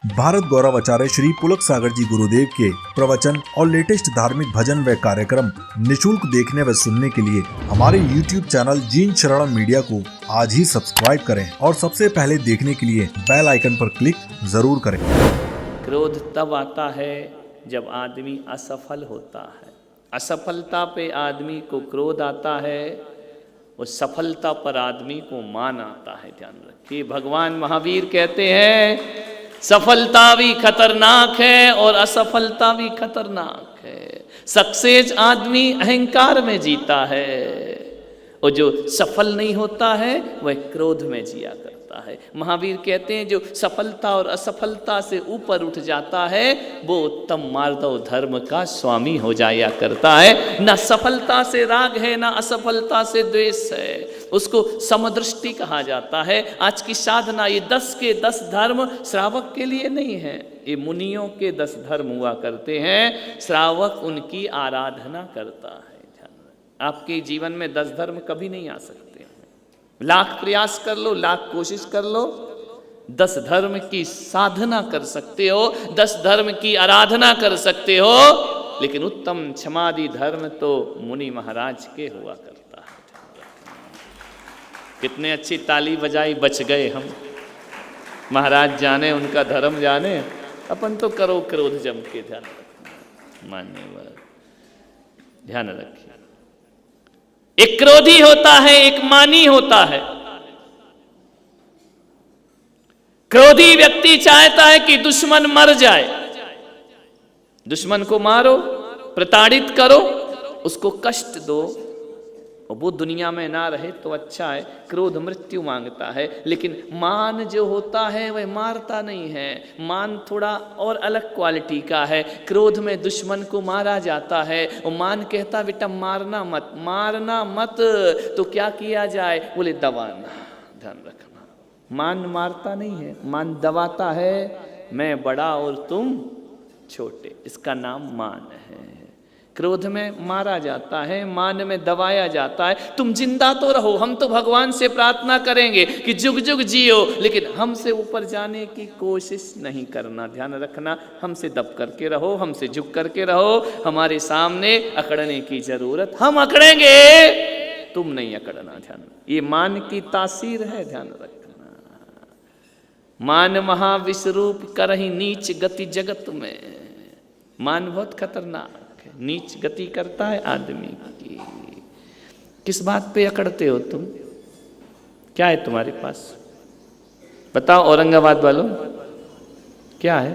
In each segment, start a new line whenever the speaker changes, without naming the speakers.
भारत गौरव आचार्य श्री पुलक सागर जी गुरुदेव के प्रवचन और लेटेस्ट धार्मिक भजन व कार्यक्रम निशुल्क देखने व सुनने के लिए हमारे YouTube चैनल जीन शरणम मीडिया को आज ही सब्सक्राइब करें और सबसे पहले देखने के लिए बेल आइकन पर क्लिक जरूर करें।
क्रोध तब आता है जब आदमी असफल होता है। असफलता पे आदमी को क्रोध आता है और सफलता पर आदमी को मान आता है। ध्यान रखिए, भगवान महावीर कहते हैं सफलता भी खतरनाक है और असफलता भी खतरनाक है। सक्सेस आदमी अहंकार में जीता है और जो सफल नहीं होता है वह क्रोध में जिया करता है। महावीर कहते हैं जो सफलता और असफलता से ऊपर उठ जाता है वो उत्तम मार्दव धर्म का स्वामी हो जाया करता है। ना सफलता से राग है ना असफलता से द्वेष है, उसको समदृष्टि कहा जाता है। आज की साधना ये 10 के 10 धर्म श्रावक के लिए नहीं है, ये मुनियों के 10 धर्म हुआ करते हैं। श्रावक उनकी आराधना करता है। आपके जीवन में 10 धर्म कभी नहीं आ सकते। लाख प्रयास कर लो, लाख कोशिश कर लो, 10 धर्म की साधना कर सकते हो, 10 धर्म की आराधना कर सकते हो, लेकिन उत्तम क्षमादि धर्म तो मुनि महाराज के हुआ करता है। कितने अच्छी ताली बजाई, बच गए हम। महाराज जाने, उनका धर्म जाने, अपन तो करो क्रोध जम के। ध्यान रखना, मान्यवर ध्यान रखिए। एक क्रोधी होता है, एक मानी होता है। क्रोधी व्यक्ति चाहता है कि दुश्मन मर जाए। दुश्मन को मारो, प्रताड़ित करो, उसको कष्ट दो और वो दुनिया में ना रहे तो अच्छा है। क्रोध मृत्यु मांगता है, लेकिन मान जो होता है वह मारता नहीं है। मान थोड़ा और अलग क्वालिटी का है। क्रोध में दुश्मन को मारा जाता है और मान कहता बेटा मारना मत, मारना मत। तो क्या किया जाए? बोले दबाना। ध्यान रखना, मान मारता नहीं है, मान दबाता है। मैं बड़ा और तुम छोटे, इसका नाम मान है। क्रोध में मारा जाता है, मान में दबाया जाता है। तुम जिंदा तो रहो, हम तो भगवान से प्रार्थना करेंगे कि जुग जुग जियो, लेकिन हमसे ऊपर जाने की कोशिश नहीं करना। ध्यान रखना, हमसे दब करके रहो, हमसे झुक करके रहो। हमारे सामने अकड़ने की जरूरत, हम अकड़ेंगे, तुम नहीं अकड़ना। ध्यान, ये मान की तासीर है। ध्यान रखना, मान महाविश्वरूप करहि नीच गति जगत में। मान बहुत खतरनाक, नीच गति करता है आदमी की। किस बात पे अकड़ते हो तुम? क्या है तुम्हारे पास? बताओ औरंगाबाद वालों, क्या है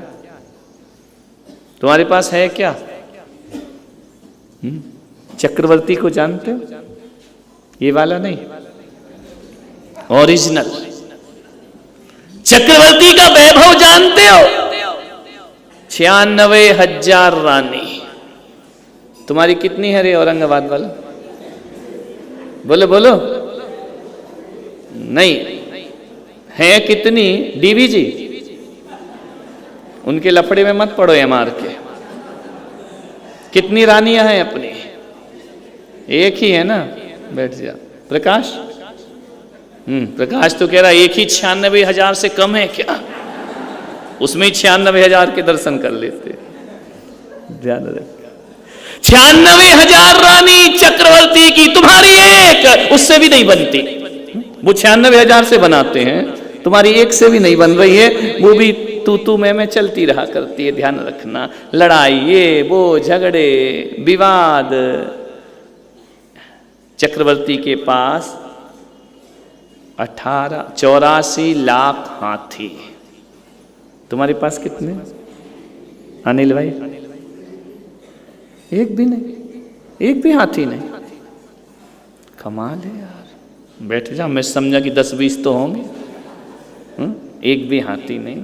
तुम्हारे पास? है क्या? चक्रवर्ती को जानते हो? ये वाला नहीं, ओरिजिनल चक्रवर्ती का वैभव जानते हो? 96,000 रानी। तुम्हारी कितनी है रे औरंगाबाद वाला? बोलो बोलो। नहीं है कितनी? डीवीजी उनके लफड़े में मत पड़ो मार के। कितनी रानियां हैं अपनी? एक ही है ना, बैठ जा। प्रकाश प्रकाश तो कह रहा एक ही 96,000 से कम है क्या? उसमें 96,000 के दर्शन कर लेते। ध्यान रख, 96,000 रानी चक्रवर्ती की, तुम्हारी एक उससे भी नहीं बनती। वो 96,000 से बनाते हैं, तुम्हारी एक से भी नहीं बन रही है। वो भी तू मैं चलती रहा करती है। ध्यान रखना, लड़ाई, ये वो झगड़े विवाद। चक्रवर्ती के पास 84 लाख हाथी। तुम्हारे पास कितने अनिल भाई? एक भी नहीं, एक भी हाथी नहीं। कमाल है यार। बैठ जा, मैं समझा कि 10-20 तो होंगे। एक भी हाथी नहीं।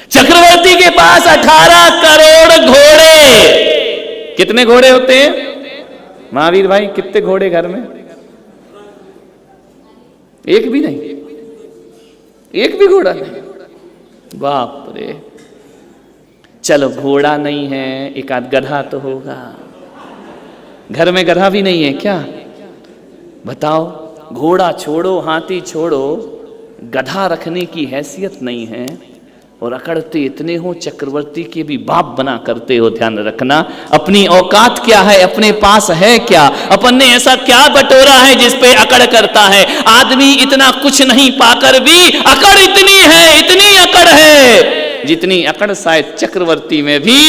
चक्रवर्ती के पास 18 करोड़ घोड़े। कितने घोड़े होते हैं महावीर भाई? कितने घोड़े घर में? एक भी नहीं, एक भी घोड़ा नहीं। बाप रे। चलो घोड़ा नहीं है, एक आध गधा तो होगा। घर में गधा भी नहीं है क्या? बताओ, घोड़ा छोड़ो, हाथी छोड़ो, गधा रखने की हैसियत नहीं है और अकड़ते इतने हो चक्रवर्ती के भी बाप बना करते हो। ध्यान रखना, अपनी औकात क्या है, अपने पास है क्या, अपन ने ऐसा क्या बटोरा है जिस पे अकड़ करता है। आदमी इतना कुछ नहीं पाकर भी अकड़ इतनी है, इतनी अकड़ है जितनी अकड़ शायद चक्रवर्ती में भी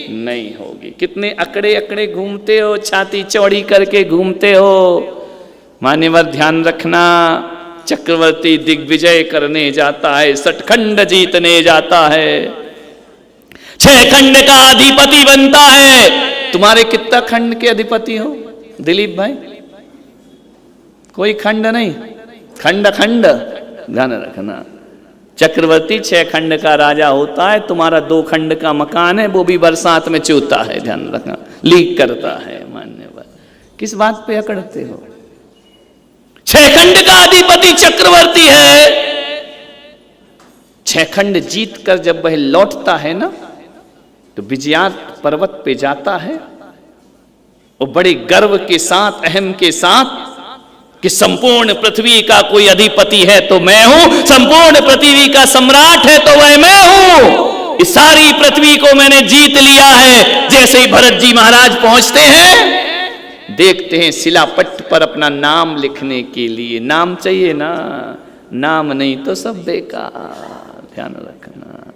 नहीं होगी। कितने अकड़े अकड़े घूमते हो, छाती चौड़ी करके घूमते हो। मान्यवर ध्यान रखना, चक्रवर्ती दिग्विजय करने जाता है, सठखंड जीतने जाता है, 6 खंड का अधिपति बनता है। तुम्हारे कितना खंड के अधिपति हो दिलीप भाई? कोई खंड नहीं, खंड खंड। ध्यान रखना, चक्रवर्ती 6 खंड का राजा होता है, तुम्हारा 2 खंड का मकान है, वो भी बरसात में चूता है। ध्यान रखना, लीक करता है। मान्यवर, किस बात पे अकड़ते हो? 6 खंड का अधिपति चक्रवर्ती है। 6 खंड जीत कर जब वह लौटता है ना, तो विजयात पर्वत पे जाता है और बड़े गर्व के साथ, अहम के साथ कि संपूर्ण पृथ्वी का कोई अधिपति है तो मैं हूं, संपूर्ण पृथ्वी का सम्राट है तो वह मैं हूं, इस सारी पृथ्वी को मैंने जीत लिया है। जैसे ही भरत जी महाराज पहुंचते हैं, देखते हैं शिलापट्ट पर अपना नाम लिखने के लिए नाम चाहिए ना, नाम नहीं तो सब बेकार। ध्यान रखना,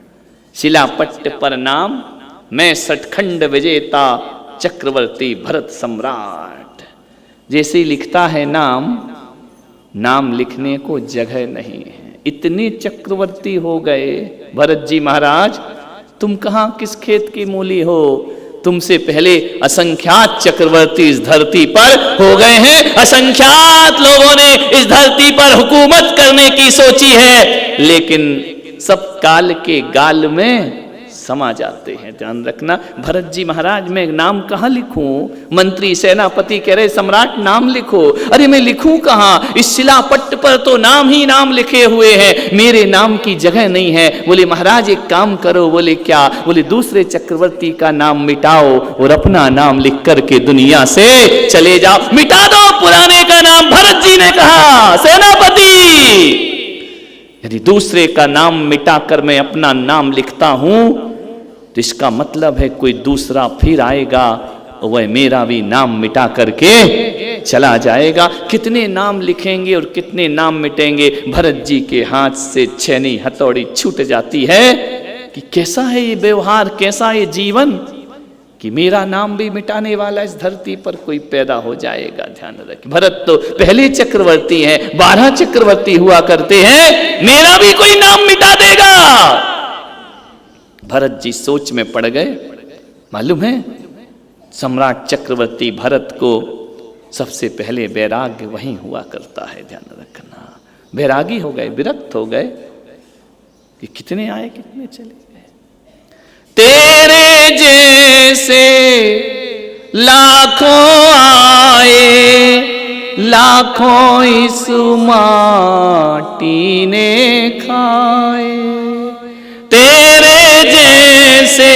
शिलापट्ट पर नाम, मैं सठखंड विजेता चक्रवर्ती भरत सम्राट। जैसे ही लिखता है नाम, नाम लिखने को जगह नहीं है। इतने चक्रवर्ती हो गए भरत जी महाराज, तुम कहां किस खेत की मूली हो? तुमसे पहले असंख्यात चक्रवर्ती इस धरती पर हो गए हैं, असंख्यात लोगों ने इस धरती पर हुकूमत करने की सोची है, लेकिन सब काल के गाल में समा जाते हैं। ध्यान रखना, भरत जी महाराज मैं नाम कहां लिखूं? मंत्री सेनापति कह रहे सम्राट नाम लिखो। अरे मैं लिखूं कहां? इस शिलापट्ट पर तो नाम ही नाम लिखे हुए हैं, मेरे नाम की जगह नहीं है। बोले महाराज एक काम करो। बोले क्या? बोले दूसरे चक्रवर्ती का नाम मिटाओ और अपना नाम लिख करके दुनिया से चले जाओ। मिटा दो पुराने का नाम। भरत जी ने कहा सेनापति, यदि दूसरे का नाम मिटाकर मैं अपना नाम लिखता हूं तो इसका मतलब है कोई दूसरा फिर आएगा और वह मेरा भी नाम मिटा करके चला जाएगा। कितने नाम लिखेंगे और कितने नाम मिटेंगे। भरत जी के हाथ से छेनी हथौड़ी छूट जाती है कि कैसा है ये व्यवहार, कैसा ये जीवन कि मेरा नाम भी मिटाने वाला इस धरती पर कोई पैदा हो जाएगा। ध्यान रखिए, भरत तो पहले चक्रवर्ती हैं, 12 चक्रवर्ती हुआ करते हैं, मेरा भी कोई नाम मिटा देगा। भरत जी सोच में पड़ गए। मालूम है सम्राट चक्रवर्ती भरत को सबसे पहले वैराग्य वहीं हुआ करता है। ध्यान रखना, वैरागी हो गए, विरक्त हो गए कि कितने आए कितने चले गए। तेरे जैसे लाखों आए, लाखों इस माटी ने खाए। तेरे जैसे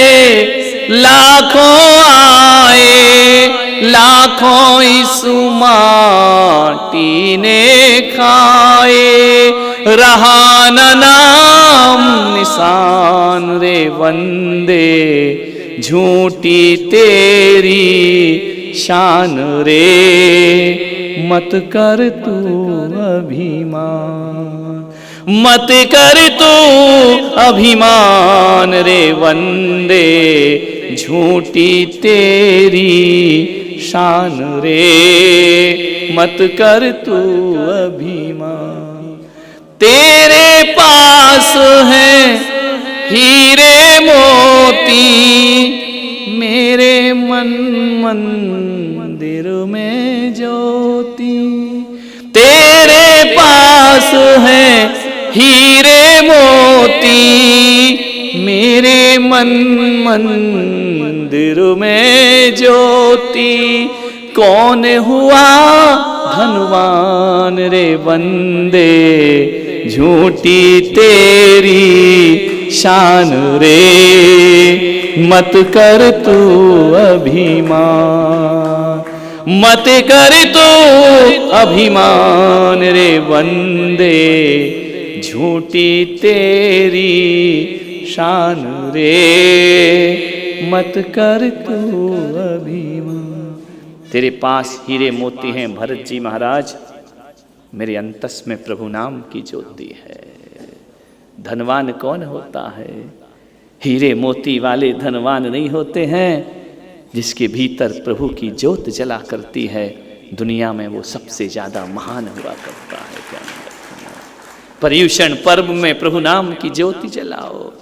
लाखों आए, लाखों इस माटी ने खाए। रहा न नाम निशान रे वंदे, झूठी तेरी शान रे, मत कर तू अभिमान, मत कर तू अभिमान रे वंदे, झूठी तेरी शान रे, मत कर तू अभिमान। तेरे पास है हीरे मोती, मेरे मन मंदिर में ज्योति। तेरे पास है हीरे मोती, मेरे मन मंदिर में ज्योति। कौन हुआ धनवान रे बंदे, झूठी तेरी शान रे, मत कर तू अभिमान, मत कर तू अभिमान रे बंदे, झूठी तेरी शान रे, मत कर तू अभिमान। तेरे पास हीरे मोती हैं भरत जी महाराज, मेरे अंतस में प्रभु नाम की ज्योति है। धनवान कौन होता है? हीरे मोती वाले धनवान नहीं होते हैं, जिसके भीतर प्रभु की ज्योत जला करती है, दुनिया में वो सबसे ज्यादा महान हुआ करता है। पर्युषण पर्व में प्रभु नाम की ज्योति जलाओ।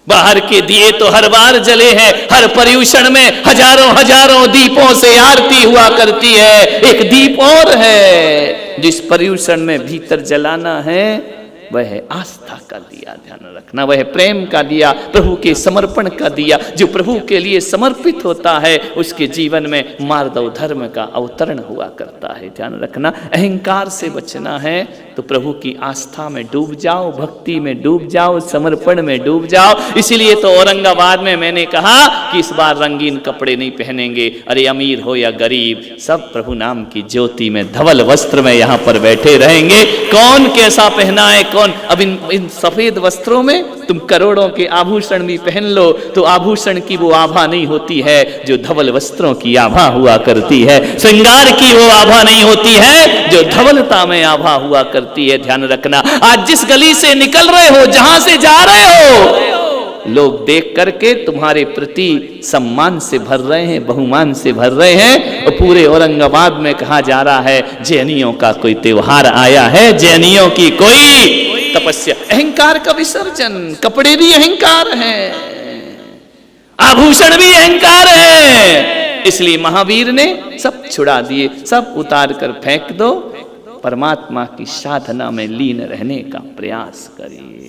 बाहर के दिए तो हर बार जले हैं, हर पर्युषण में हजारों हजारों दीपों से आरती हुआ करती है। एक दीप और है जिस पर्युषण में भीतर जलाना है, वह है आस्था का दिया, ध्यान रखना। वह है प्रेम का दिया, प्रभु के समर्पण का दिया। जो प्रभु के लिए समर्पित होता है, उसके जीवन में मार्दव धर्म का अवतरण हुआ करता है, ध्यान रखना। अहंकार से बचना है तो प्रभु की आस्था में डूब जाओ, भक्ति में डूब जाओ, समर्पण में डूब जाओ। इसीलिए तो औरंगाबाद में मैंने कहा कि इस बार रंगीन कपड़े नहीं पहनेंगे। अरे अमीर हो या गरीब, सब प्रभु नाम की ज्योति में धवल वस्त्र में यहाँ पर बैठे रहेंगे। कौन कैसा पहना है कौन? अब इन सफेद वस्त्रों में तुम करोड़ों के आभूषण भी पहन लो तो आभूषण की वो आभा नहीं होती है जो धवल वस्त्रों की आभा हुआ करती है। श्रृंगार की वो आभा नहीं होती है जो धवलता में आभा हुआ करती है, ध्यान रखना। आज जिस गली से निकल रहे हो, जहां से जा रहे हो, लोग देख करके तुम्हारे प्रति सम्मान से भर रहे हैं, बहुमान से भर रहे हैं। और पूरे औरंगाबाद में कहा जा रहा है जैनियों का कोई त्योहार आया है, जैनियों की कोई तपस्या। अहंकार का विसर्जन। कपड़े भी अहंकार हैं, आभूषण भी अहंकार है। इसलिए महावीर ने सब छुड़ा दिए, सब उतार कर फेंक दो। परमात्मा की साधना में लीन रहने का प्रयास करिए।